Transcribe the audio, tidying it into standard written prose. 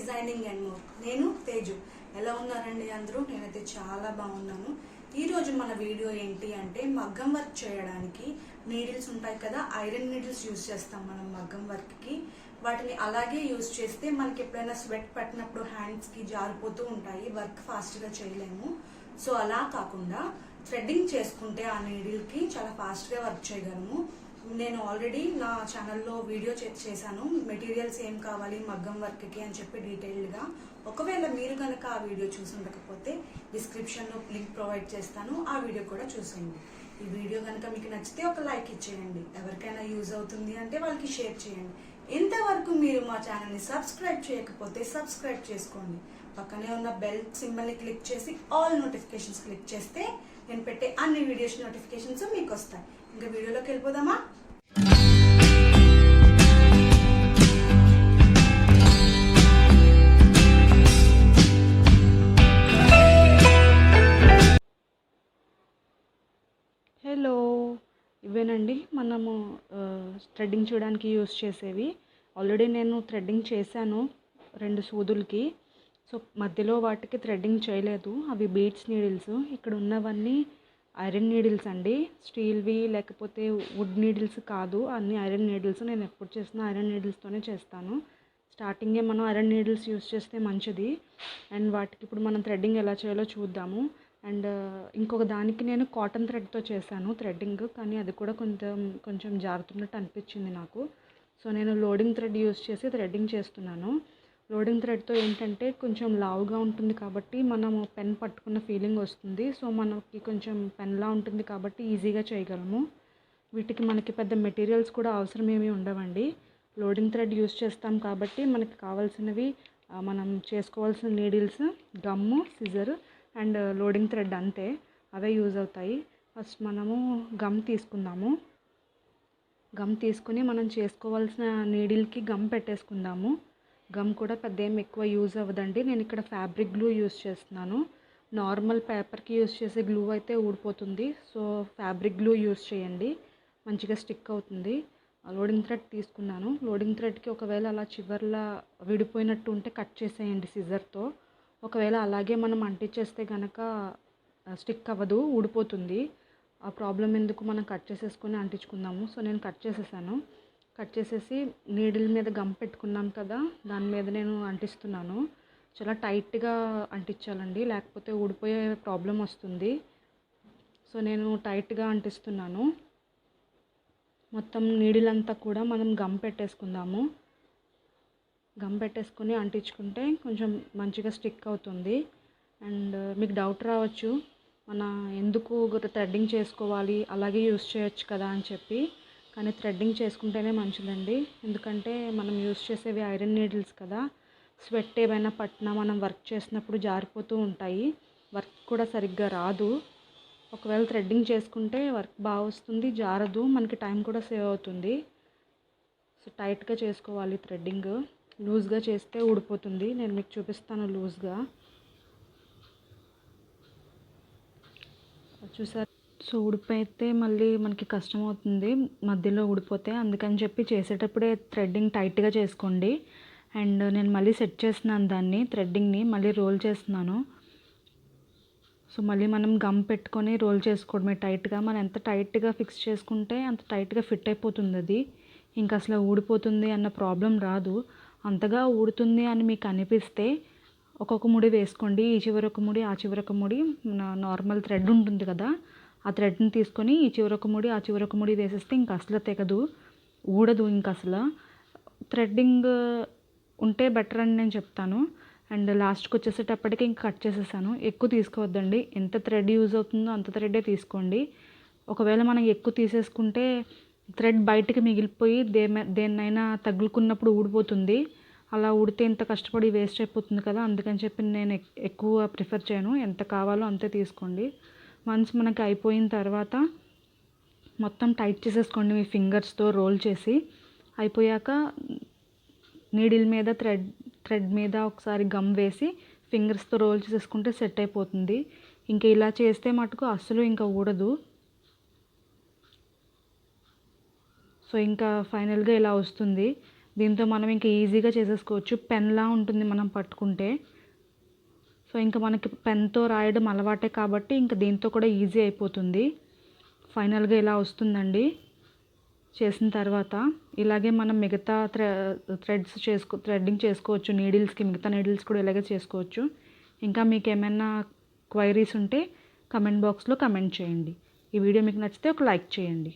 Designing and more. నేను తేజు. ఎలా ఉన్నారండి అందరూ? నేనైతే చాలా బాగున్నాను. ఈరోజు మన వీడియో ఏంటి అంటే మగ్గం వర్క్ చేయడానికి నీడిల్స్ ఉంటాయి కదా, ఐరన్ నీడిల్స్ యూజ్ చేస్తాం మనం మగ్గం వర్క్కి. వాటిని అలాగే యూజ్ చేస్తే మనకి ఎప్పుడైనా స్వెట్ పట్టినప్పుడు హ్యాండ్స్కి జారిపోతూ ఉంటాయి, వర్క్ ఫాస్ట్గా చేయలేము. సో అలా కాకుండా థ్రెడ్డింగ్ చేసుకుంటే ఆ నీడిల్కి చాలా ఫాస్ట్గా వర్క్ చేయగలము. నేను ఆల్రెడీ నా ఛానల్లో వీడియో చేశాను, మెటీరియల్స్ ఏం కావాలి మగ్గం వర్క్కి అని చెప్పి డీటెయిల్డ్గా. ఒకవేళ మీరు కనుక ఆ వీడియో చూసి ఉండకపోతే డిస్క్రిప్షన్లో లింక్ ప్రొవైడ్ చేస్తాను, ఆ వీడియో కూడా చూసేయండి. ఈ వీడియో కనుక మీకు నచ్చితే ఒక లైక్ ఇచ్చేయండి, ఎవరికైనా యూజ్ అవుతుంది అంటే వాళ్ళకి షేర్ చేయండి. ఇంతవరకు మీరు మా ఛానల్ని సబ్స్క్రైబ్ చేయకపోతే సబ్స్క్రైబ్ చేసుకోండి. పక్కనే ఉన్న బెల్ సింబల్ని క్లిక్ చేసి ఆల్ నోటిఫికేషన్స్ క్లిక్ చేస్తే నేను పెట్టే అన్ని వీడియోస్ నోటిఫికేషన్స్ మీకు వస్తాయి. ఇంకా వీడియోలోకి వెళ్ళిపోదామా? హలో, ఇవేనండి మనము థ్రెడ్డింగ్ చేయడానికి యూస్ చేసేవి. ఆల్రెడీ నేను థ్రెడ్డింగ్ చేశాను 2 సూదులకి. సో మధ్యలో వాటికి థ్రెడ్డింగ్ చేయలేదు, అవి బీడ్స్ నీడిల్స్. ఇక్కడ ఉన్నవన్నీ ఐరన్ నీడిల్స్ అండి, స్టీల్వి లేకపోతే వుడ్ నీడిల్స్ కాదు, అన్ని ఐరన్ నీడిల్స్. నేను ఎప్పుడు చేసినా ఐరన్ నీడిల్స్తోనే చేస్తాను. స్టార్టింగే మనం ఐరన్ నీడిల్స్ యూస్ చేస్తే మంచిది. అండ్ వాటికి ఇప్పుడు మనం థ్రెడ్డింగ్ ఎలా చేయాలో చూద్దాము. అండ్ ఇంకొక దానికి నేను కాటన్ థ్రెడ్తో చేశాను థ్రెడ్డింగ్, కానీ అది కూడా కొంచెం జారుతున్నట్టు అనిపించింది నాకు. సో నేను లోడింగ్ థ్రెడ్ యూస్ చేసి థ్రెడ్డింగ్ చేస్తున్నాను. లోడింగ్ థ్రెడ్తో ఏంటంటే కొంచెం లావుగా ఉంటుంది కాబట్టి మనము పెన్ పట్టుకున్న ఫీలింగ్ వస్తుంది. సో మనకి కొంచెం పెన్లా ఉంటుంది కాబట్టి ఈజీగా చేయగలము. వీటికి మనకి పెద్ద మెటీరియల్స్ కూడా అవసరం ఏమీ ఉండవండి. లోడింగ్ థ్రెడ్ యూస్ చేస్తాం కాబట్టి మనకి కావాల్సినవి మనం చేసుకోవాల్సిన needles, gum, scissor and loading thread, అంతే. అవే యూజ్ అవుతాయి. ఫస్ట్ మనము గమ్ తీసుకుందాము. గమ్ తీసుకుని మనం చేసుకోవాల్సిన నీడిల్కి గమ్ పెట్టేసుకుందాము. గమ్ కూడా పెద్ద ఏం ఎక్కువ యూజ్ అవ్వదండి. నేను ఇక్కడ ఫ్యాబ్రిక్ గ్లూ యూజ్ చేస్తున్నాను. నార్మల్ పేపర్కి యూజ్ చేసే గ్లూ అయితే ఊడిపోతుంది. సో ఫ్యాబ్రిక్ గ్లూ యూజ్ చేయండి, మంచిగా స్టిక్ అవుతుంది. లోడింగ్ థ్రెడ్ తీసుకున్నాను. లోడింగ్ థ్రెడ్కి ఒకవేళ అలా చివర్లా విడిపోయినట్టు ఉంటే కట్ చేసేయండి సిజర్తో. ఒకవేళ అలాగే మనం అంటించేస్తే కనుక స్టిక్ అవ్వదు, ఊడిపోతుంది. ఆ ప్రాబ్లం ఎందుకు, మనం కట్ చేసేసుకొని అంటించుకుందాము. సో నేను కట్ చేసేసాను. కట్ చేసేసి నీడిల్ మీద గమ్ పెట్టుకున్నాం కదా, దాని మీద నేను అంటిస్తున్నాను. చాలా టైట్గా అంటించాలండి, లేకపోతే ఊడిపోయే ప్రాబ్లం వస్తుంది. సో నేను టైట్గా అంటిస్తున్నాను. మొత్తం నీడిల్ అంతా కూడా మనం గమ్ పెట్టేసుకుందాము. గమ్ పెట్టేసుకొని అంటించుకుంటే కొంచెం మంచిగా స్టిక్ అవుతుంది. అండ్ మీకు డౌట్ రావచ్చు, మన ఎందుకు థ్రెడ్డింగ్ చేసుకోవాలి, అలాగే యూస్ చేయొచ్చు కదా అని చెప్పి. కానీ థ్రెడ్డింగ్ చేసుకుంటేనే మంచిదండి. ఎందుకంటే మనం యూస్ చేసేవి ఐరన్ నీడిల్స్ కదా, స్వెట్ ఏమైనా పట్టినా మనం వర్క్ చేసినప్పుడు జారిపోతూ ఉంటాయి, వర్క్ కూడా సరిగ్గా రాదు. ఒకవేళ థ్రెడ్డింగ్ చేసుకుంటే వర్క్ బాగా వస్తుంది, జారదు, మనకి టైం కూడా సేవ్ అవుతుంది. సో టైట్గా చేసుకోవాలి థ్రెడ్డింగ్. లూజ్గా చేస్తే ఊడిపోతుంది. నేను మీకు చూపిస్తాను లూజ్గా. చూసారు? సో ఊడిపోతే మళ్ళీ మనకి కష్టం అవుతుంది మధ్యలో ఊడిపోతే. అందుకని చెప్పి చేసేటప్పుడే థ్రెడ్డింగ్ టైట్గా చేసుకోండి. అండ్ నేను మళ్ళీ సెట్ చేస్తున్నాను దాన్ని, థ్రెడ్డింగ్ని మళ్ళీ రోల్ చేస్తున్నాను. సో మళ్ళీ మనం గమ్ పెట్టుకొని రోల్ చేసుకోవడమే టైట్గా. మనం ఎంత టైట్గా ఫిక్స్ చేసుకుంటే అంత టైట్గా ఫిట్ అయిపోతుంది అది. ఇంకా అసలు ఊడిపోతుంది అన్న ప్రాబ్లం రాదు. అంతగా ఊడుతుంది అని మీకు అనిపిస్తే ఒక్కొక్క ముడి వేసుకోండి. ఈ చివరొక ముడి, ఆ చివరొక ముడి. నార్మల్ థ్రెడ్ ఉంటుంది కదా, ఆ థ్రెడ్ని తీసుకొని ఈ చివరొక ముడి, ఆ చివరొక ముడి వేసేస్తే ఇంక అసలు తెగదు, ఊడదు. ఇంక అసలు థ్రెడ్డింగ్ ఉంటే బెటర్ అని నేను చెప్తాను. అండ్ లాస్ట్కి వచ్చేసేటప్పటికి ఇంక కట్ చేసేసాను. ఎక్కువ తీసుకోవద్దండి, ఎంత థ్రెడ్ యూజ్ అవుతుందో అంత థ్రెడ్డే తీసుకోండి. ఒకవేళ మనం ఎక్కువ తీసేసుకుంటే థ్రెడ్ బయటికి మిగిలిపోయి దేన్నైనా తగులుకున్నప్పుడు ఊడిపోతుంది. అలా ఊడితే ఇంత కష్టపడి వేస్ట్ అయిపోతుంది కదా, అందుకని చెప్పి నేను ఎక్కువ ప్రిఫర్ చేయను. ఎంత కావాలో అంతే తీసుకోండి. వన్స్ మనకి అయిపోయిన తర్వాత మొత్తం టైట్ చేసేసుకోండి మీ ఫింగర్స్తో రోల్ చేసి. అయిపోయాక నీడిల్ మీద థ్రెడ్ మీద ఒకసారి గమ్ వేసి ఫింగర్స్తో రోల్ చేసేసుకుంటే సెట్ అయిపోతుంది. ఇంకా ఇలా చేస్తే మటుకు అస్సలు ఇంకా ఊడదు. సో ఇంకా ఫైనల్గా ఇలా వస్తుంది. దీంతో మనం ఇంకా ఈజీగా చేసేసుకోవచ్చు. పెన్లా ఉంటుంది మనం పట్టుకుంటే. సో ఇంకా మనకి పెన్తో రాయడం అలవాటే కాబట్టి ఇంకా దీంతో కూడా ఈజీ అయిపోతుంది. ఫైనల్గా ఇలా వస్తుందండి చేసిన తర్వాత. ఇలాగే మనం మిగతా థ్రెడ్డింగ్ చేసుకోవచ్చు నీడిల్స్కి. మిగతా నీడిల్స్ కూడా ఇలాగే చేసుకోవచ్చు. ఇంకా మీకు ఏమైనా క్వైరీస్ ఉంటే కమెంట్ బాక్స్లో కమెంట్ చేయండి. ఈ వీడియో మీకు నచ్చితే ఒక లైక్ చేయండి.